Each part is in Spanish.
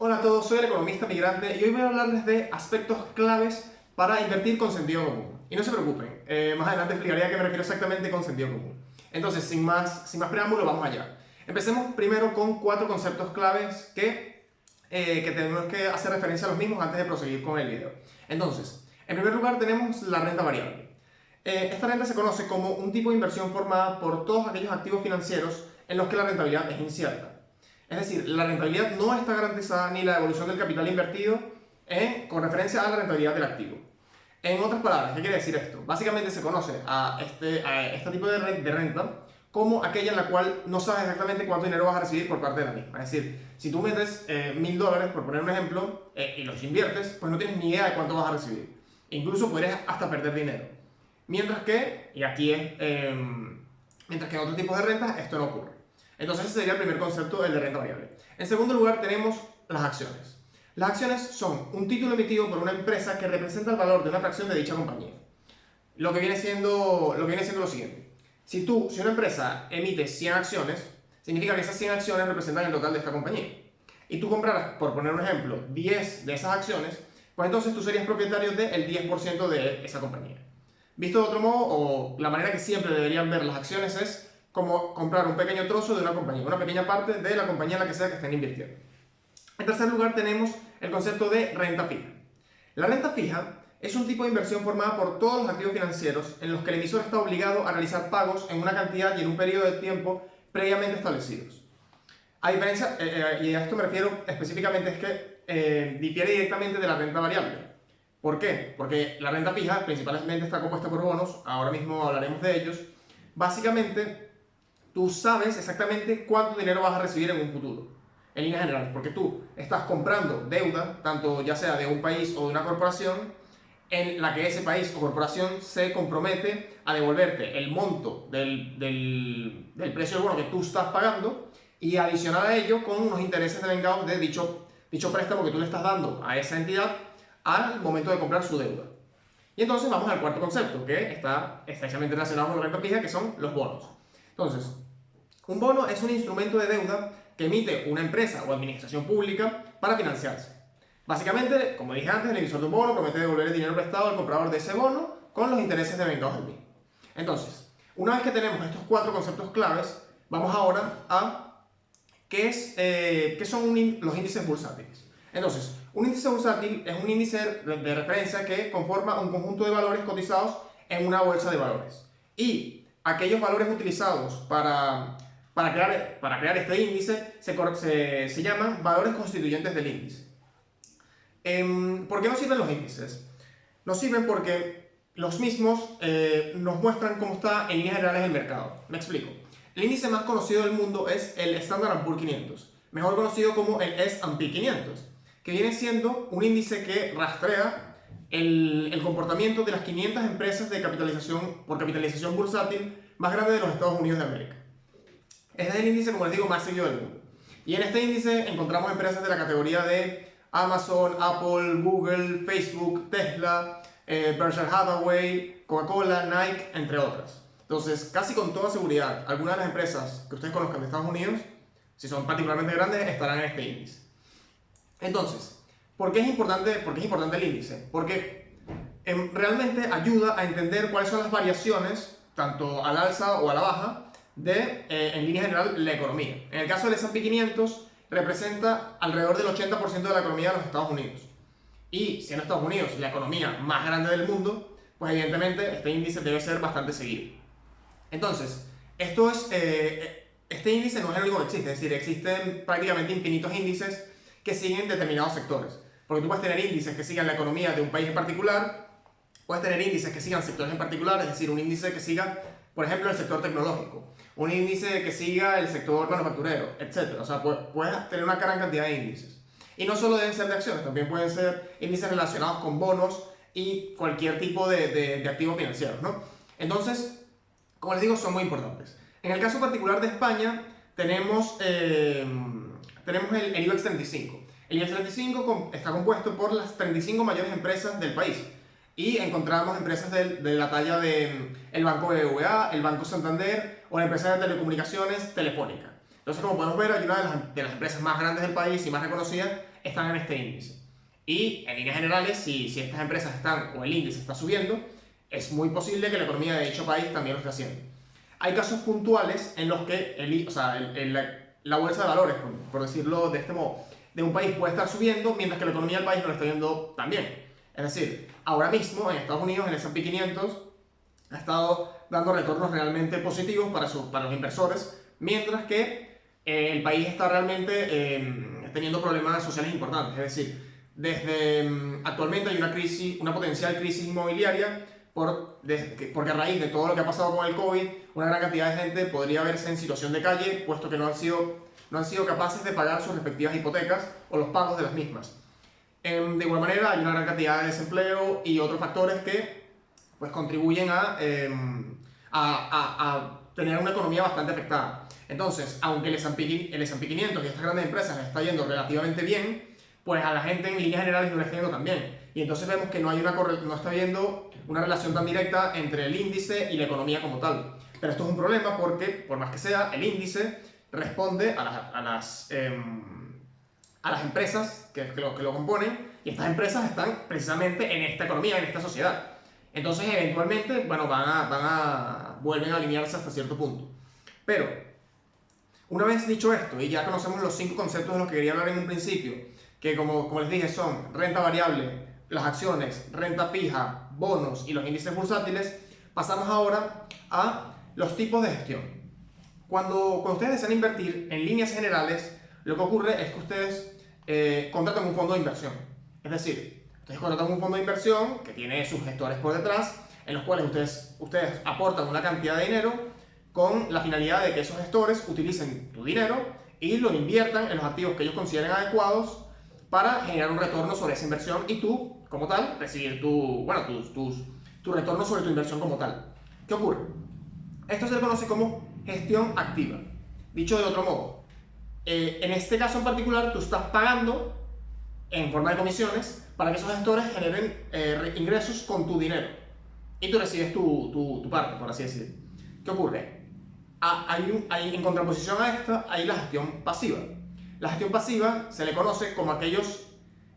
Hola a todos, soy el economista migrante y hoy voy a hablarles de aspectos claves para invertir con sentido común. Y no se preocupen, más adelante explicaré a qué me refiero exactamente con sentido común. Entonces, sin más preámbulo, vamos allá. Empecemos primero con 4 conceptos claves que tenemos que hacer referencia a los mismos antes de proseguir con el video. Entonces, en primer lugar tenemos la renta variable. Esta renta se conoce como un tipo de inversión formada por todos aquellos activos financieros en los que la rentabilidad es incierta. Es decir, la rentabilidad no está garantizada ni la devolución del capital invertido con referencia a la rentabilidad del activo. En otras palabras, ¿qué quiere decir esto? Básicamente se conoce a este tipo de renta como aquella en la cual no sabes exactamente cuánto dinero vas a recibir por parte de la misma. Es decir, si tú metes $1000, por poner un ejemplo, y los inviertes, pues no tienes ni idea de cuánto vas a recibir. Incluso podrías hasta perder dinero. Mientras que, mientras que en otros tipos de rentas esto no ocurre. Entonces ese sería el primer concepto, el de renta variable. En segundo lugar tenemos las acciones. Las acciones son un título emitido por una empresa que representa el valor de una fracción de dicha compañía. Lo que viene siendo lo siguiente. Si una empresa emite 100 acciones, significa que esas 100 acciones representan el total de esta compañía. Y tú compraras, por poner un ejemplo, 10 de esas acciones, pues entonces tú serías propietario del 10% de esa compañía. Visto de otro modo, o la manera que siempre deberían ver las acciones es como comprar un pequeño trozo de una compañía, una pequeña parte de la compañía en la que sea que estén invirtiendo. En tercer lugar tenemos el concepto de renta fija. La renta fija es un tipo de inversión formada por todos los activos financieros en los que el emisor está obligado a realizar pagos en una cantidad y en un periodo de tiempo previamente establecidos. A diferencia, y a esto me refiero específicamente, es que difiere directamente de la renta variable. ¿Por qué? Porque la renta fija principalmente está compuesta por bonos, ahora mismo hablaremos de ellos. Básicamente, tú sabes exactamente cuánto dinero vas a recibir en un futuro, en líneas generales, porque tú estás comprando deuda, tanto ya sea de un país o de una corporación, en la que ese país o corporación se compromete a devolverte el monto del precio del bono que tú estás pagando y adicional a ello con unos intereses devengados de dicho préstamo que tú le estás dando a esa entidad al momento de comprar su deuda. Y entonces vamos al cuarto concepto, que está estrechamente relacionado con la renta fija, que son los bonos. Entonces, un bono es un instrumento de deuda que emite una empresa o administración pública para financiarse. Básicamente, como dije antes, el emisor de un bono promete devolver el dinero prestado al comprador de ese bono con los intereses devengados del mismo. Entonces, una vez que tenemos estos 4 conceptos claves, vamos ahora a qué son los índices bursátiles. Entonces, un índice bursátil es un índice de referencia que conforma un conjunto de valores cotizados en una bolsa de valores. Y aquellos valores utilizados para crear este índice se llaman valores constituyentes del índice. ¿Por qué nos sirven los índices? Nos sirven porque los mismos nos muestran cómo está en líneas generales el mercado. Me explico. El índice más conocido del mundo es el Standard & Poor's 500, mejor conocido como el S&P 500, que viene siendo un índice que rastrea el comportamiento de las 500 empresas por capitalización bursátil más grandes de los Estados Unidos de América. Este es el índice, como les digo, más seguido del mundo. Y en este índice encontramos empresas de la categoría de Amazon, Apple, Google, Facebook, Tesla, Berkshire Hathaway, Coca-Cola, Nike, entre otras. Entonces, casi con toda seguridad, algunas de las empresas que ustedes conozcan de Estados Unidos, si son particularmente grandes, estarán en este índice. Entonces, ¿por qué es importante el índice? Porque realmente ayuda a entender cuáles son las variaciones, tanto al alza o a la baja, en línea general, la economía. En el caso del S&P 500, representa alrededor del 80% de la economía de los Estados Unidos. Y siendo Estados Unidos la economía más grande del mundo, pues evidentemente este índice debe ser bastante seguido. Entonces, este índice no es el único que existe, es decir, existen prácticamente infinitos índices que siguen determinados sectores. Porque tú puedes tener índices que sigan la economía de un país en particular, puedes tener índices que sigan sectores en particular, es decir, un índice que siga, por ejemplo, el sector tecnológico, un índice que siga el sector manufacturero, etc. O sea, puedes tener una gran cantidad de índices. Y no solo deben ser de acciones, también pueden ser índices relacionados con bonos y cualquier tipo de activos financieros, ¿no? Entonces, como les digo, son muy importantes. En el caso particular de España, tenemos el IBEX 35. El IBEX 35 está compuesto por las 35 mayores empresas del país. Y encontramos empresas de la talla de el Banco BBVA, el Banco Santander o la empresa de telecomunicaciones Telefónica. Entonces, como podemos ver, hay una de las empresas más grandes del país y más reconocidas están en este índice. Y en líneas generales, si estas empresas están o el índice está subiendo, es muy posible que la economía de dicho país también lo esté haciendo. Hay casos puntuales en los que la bolsa de valores, por decirlo de este modo, de un país puede estar subiendo mientras que la economía del país no lo está yendo tan bien. Es decir, ahora mismo en Estados Unidos el S&P 500 ha estado dando retornos realmente positivos para los inversores, mientras que el país está realmente teniendo problemas sociales importantes. Es decir, actualmente hay una potencial crisis inmobiliaria porque a raíz de todo lo que ha pasado con el COVID, una gran cantidad de gente podría verse en situación de calle, puesto que no han sido capaces de pagar sus respectivas hipotecas o los pagos de las mismas. De igual manera, hay una gran cantidad de desempleo y otros factores que pues, contribuyen a tener una economía bastante afectada. Entonces, aunque el S&P 500 y estas grandes empresas les está yendo relativamente bien, pues a la gente en líneas generales no le está yendo tan bien. Y entonces vemos que no está habiendo una relación tan directa entre el índice y la economía como tal. Pero esto es un problema porque, por más que sea, el índice responde a las empresas que lo componen, y estas empresas están precisamente en esta economía, en esta sociedad. Entonces, eventualmente, bueno, vuelven a alinearse hasta cierto punto. Pero, una vez dicho esto, y ya conocemos los 5 conceptos de los que quería hablar en un principio, que como les dije son renta variable, las acciones, renta fija, bonos y los índices bursátiles, pasamos ahora a los tipos de gestión. Cuando ustedes desean invertir en líneas generales, lo que ocurre es que ustedes contratan un fondo de inversión. Es decir, ustedes contratan un fondo de inversión que tiene sus gestores por detrás, en los cuales ustedes aportan una cantidad de dinero con la finalidad de que esos gestores utilicen tu dinero y lo inviertan en los activos que ellos consideren adecuados para generar un retorno sobre esa inversión y tú, como tal, recibir tu retorno sobre tu inversión como tal. ¿Qué ocurre? Esto se le conoce como gestión activa. Dicho de otro modo, en este caso en particular, tú estás pagando en forma de comisiones para que esos gestores generen ingresos con tu dinero y tú recibes tu parte, por así decirlo. ¿Qué ocurre? En contraposición a esta, hay la gestión pasiva. La gestión pasiva se le conoce como aquellos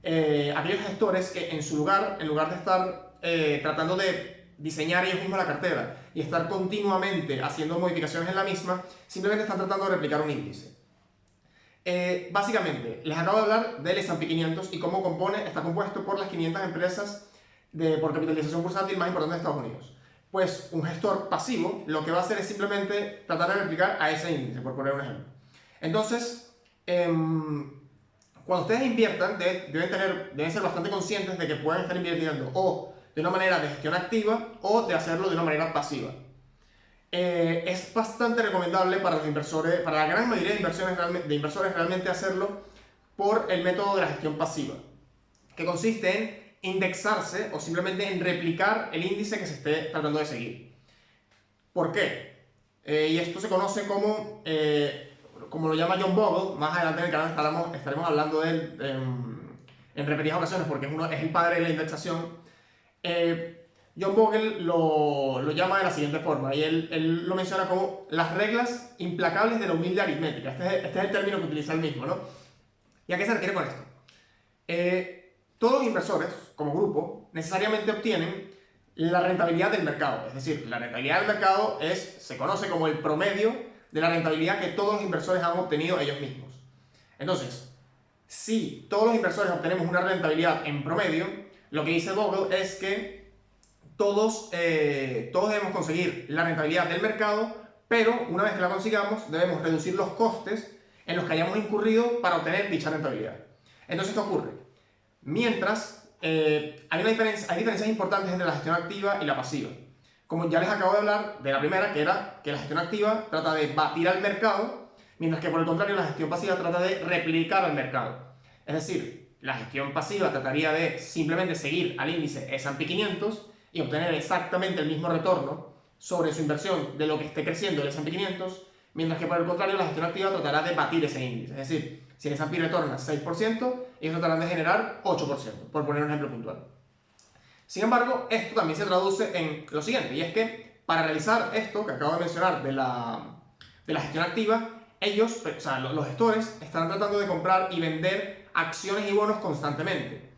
gestores que en lugar de estar tratando de diseñar ellos mismos la cartera y estar continuamente haciendo modificaciones en la misma, simplemente están tratando de replicar un índice. Básicamente, les acabo de hablar del S&P 500 y cómo está compuesto por las 500 empresas por capitalización bursátil más importantes de Estados Unidos. Pues un gestor pasivo lo que va a hacer es simplemente tratar de replicar a ese índice, por poner un ejemplo. Entonces, cuando ustedes inviertan, deben ser bastante conscientes de que pueden estar invirtiendo o de una manera de gestión activa o de hacerlo de una manera pasiva. Es bastante recomendable para los inversores, para la gran mayoría de inversores realmente hacerlo por el método de la gestión pasiva, que consiste en indexarse o simplemente en replicar el índice que se esté tratando de seguir. ¿Por qué? Y esto se conoce como lo llama John Bogle. Más adelante en el canal estaremos hablando de él en repetidas ocasiones porque es el padre de la indexación. John Bogle lo llama de la siguiente forma, y él lo menciona como las reglas implacables de la humilde aritmética. Este es el término que utiliza él mismo, ¿no? ¿Y a qué se refiere con esto? Todos los inversores, como grupo, necesariamente obtienen la rentabilidad del mercado. Es decir, la rentabilidad del mercado se conoce como el promedio de la rentabilidad que todos los inversores han obtenido ellos mismos. Entonces, si todos los inversores obtenemos una rentabilidad en promedio, lo que dice Bogle es que todos debemos conseguir la rentabilidad del mercado, pero una vez que la consigamos, debemos reducir los costes en los que hayamos incurrido para obtener dicha rentabilidad. Entonces, ¿qué ocurre? Mientras, hay diferencias importantes entre la gestión activa y la pasiva. Como ya les acabo de hablar de la primera, que era que la gestión activa trata de batir al mercado, mientras que por el contrario la gestión pasiva trata de replicar al mercado. Es decir, la gestión pasiva trataría de simplemente seguir al índice S&P 500 y obtener exactamente el mismo retorno sobre su inversión de lo que esté creciendo el S&P 500, mientras que por el contrario la gestión activa tratará de batir ese índice. Es decir, si el S&P retorna 6%, ellos tratarán de generar 8%, por poner un ejemplo puntual. Sin embargo, esto también se traduce en lo siguiente, y es que para realizar esto que acabo de mencionar de la gestión activa, ellos, o sea, los gestores, están tratando de comprar y vender acciones y bonos constantemente.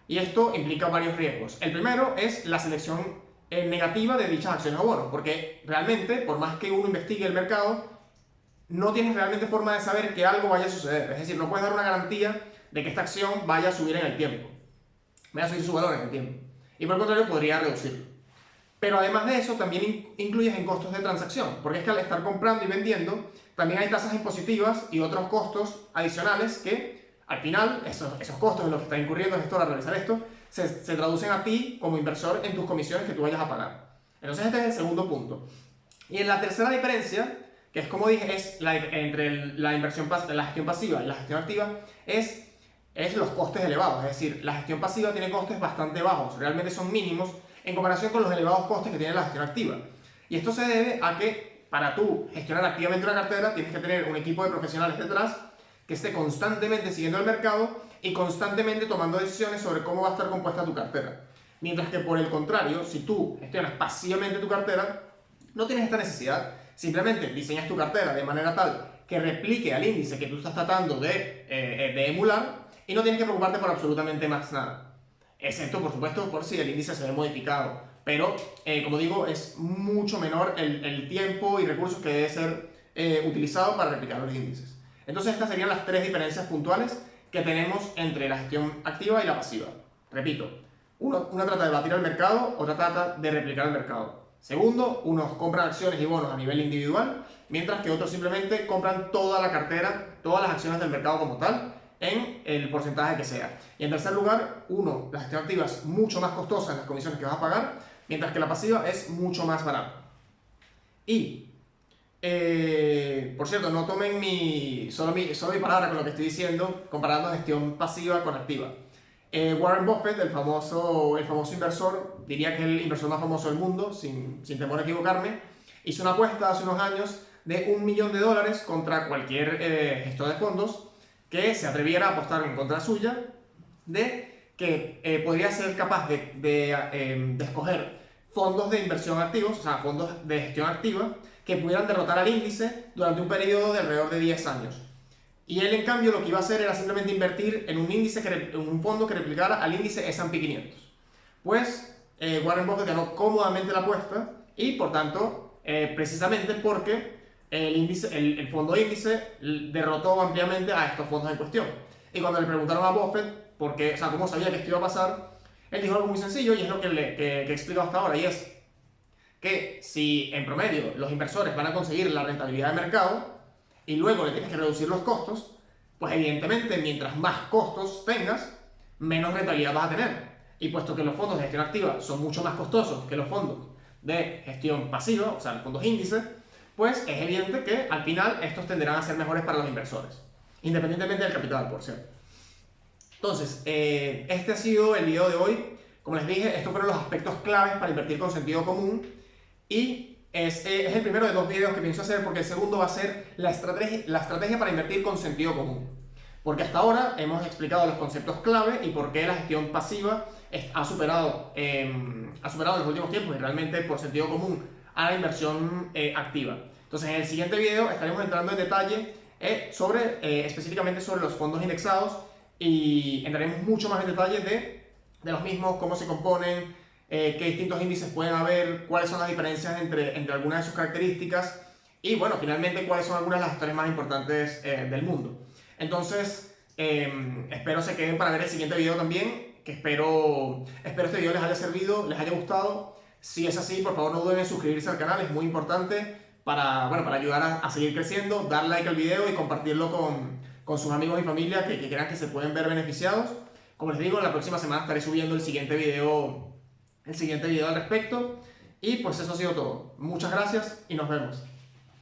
Y esto implica varios riesgos. El primero es la selección negativa de dichas acciones o bonos, porque realmente, por más que uno investigue el mercado, no tienes realmente forma de saber que algo vaya a suceder. Es decir, no puedes dar una garantía de que esta acción vaya a subir en el tiempo, vaya a subir su valor en el tiempo. Y por el contrario, podría reducirlo. Pero además de eso, también incluyes en costos de transacción, porque es que al estar comprando y vendiendo, también hay tasas impositivas y otros costos adicionales que, al final, esos costos en los que está incurriendo el gestor al realizar esto, se traducen a ti como inversor en tus comisiones que tú vayas a pagar. Entonces este es el segundo punto. Y en la tercera diferencia, que es como dije, es entre la gestión pasiva y la gestión activa, es los costes elevados. Es decir, la gestión pasiva tiene costes bastante bajos, realmente son mínimos en comparación con los elevados costes que tiene la gestión activa. Y esto se debe a que para tú gestionar activamente una cartera tienes que tener un equipo de profesionales detrás que esté constantemente siguiendo el mercado y constantemente tomando decisiones sobre cómo va a estar compuesta tu cartera. Mientras que por el contrario, si tú gestionas pasivamente tu cartera, no tienes esta necesidad. Simplemente diseñas tu cartera de manera tal que replique al índice que tú estás tratando de emular y no tienes que preocuparte por absolutamente más nada. Excepto, por supuesto, por si el índice se ve modificado. Pero, como digo, es mucho menor el tiempo y recursos que debe ser utilizado para replicar los índices. Entonces, estas serían las tres diferencias puntuales que tenemos entre la gestión activa y la pasiva. Repito, una trata de batir al mercado, otra trata de replicar el mercado. Segundo, unos compran acciones y bonos a nivel individual, mientras que otros simplemente compran toda la cartera, todas las acciones del mercado como tal, en el porcentaje que sea. Y en tercer lugar, la gestión activa es mucho más costosa en las comisiones que vas a pagar, mientras que la pasiva es mucho más barata. Y, por cierto, no tomen solo mi palabra con lo que estoy diciendo, comparando gestión pasiva con activa. Warren Buffett, el famoso inversor, diría que es el inversor más famoso del mundo, sin temor a equivocarme, hizo una apuesta hace unos años de $1 millón contra cualquier gestor de fondos que se atreviera a apostar en contra suya, de que podría ser capaz de escoger fondos de inversión activos, o sea, fondos de gestión activa, que pudieran derrotar al índice durante un periodo de alrededor de 10 años. Y él, en cambio, lo que iba a hacer era simplemente invertir en un fondo que replicara al índice S&P 500. Pues Warren Buffett ganó cómodamente la apuesta y, por tanto, precisamente porque el fondo índice derrotó ampliamente a estos fondos en cuestión. Y cuando le preguntaron a Buffett cómo sabía que esto iba a pasar, él dijo algo muy sencillo y es lo que he explicado hasta ahora, y es que si en promedio los inversores van a conseguir la rentabilidad de mercado y luego le tienes que reducir los costos, pues evidentemente mientras más costos tengas, menos rentabilidad vas a tener. Y puesto que los fondos de gestión activa son mucho más costosos que los fondos de gestión pasiva, o sea, los fondos índices, pues es evidente que al final estos tenderán a ser mejores para los inversores, independientemente del capital, por cierto. Entonces, este ha sido el video de hoy. Como les dije, estos fueron los aspectos claves para invertir con sentido común y es el primero de 2 videos que pienso hacer, porque el segundo va a ser la estrategia para invertir con sentido común. Porque hasta ahora hemos explicado los conceptos clave y por qué la gestión pasiva ha superado en los últimos tiempos y realmente por sentido común a la inversión activa. Entonces, en el siguiente video estaremos entrando en detalle específicamente sobre los fondos indexados y entraremos mucho más en detalle de los mismos, cómo se componen, qué distintos índices pueden haber, cuáles son las diferencias entre algunas de sus características y, bueno, finalmente cuáles son algunas de las historias más importantes del mundo. Entonces, espero se queden para ver el siguiente video también, que espero este video les haya servido, les haya gustado. Si es así, por favor no duden en suscribirse al canal, es muy importante para ayudar a seguir creciendo, dar like al video y compartirlo con sus amigos y familia que crean que se pueden ver beneficiados. Como les digo, la próxima semana estaré subiendo el siguiente video al respecto. Y pues eso ha sido todo. Muchas gracias y nos vemos.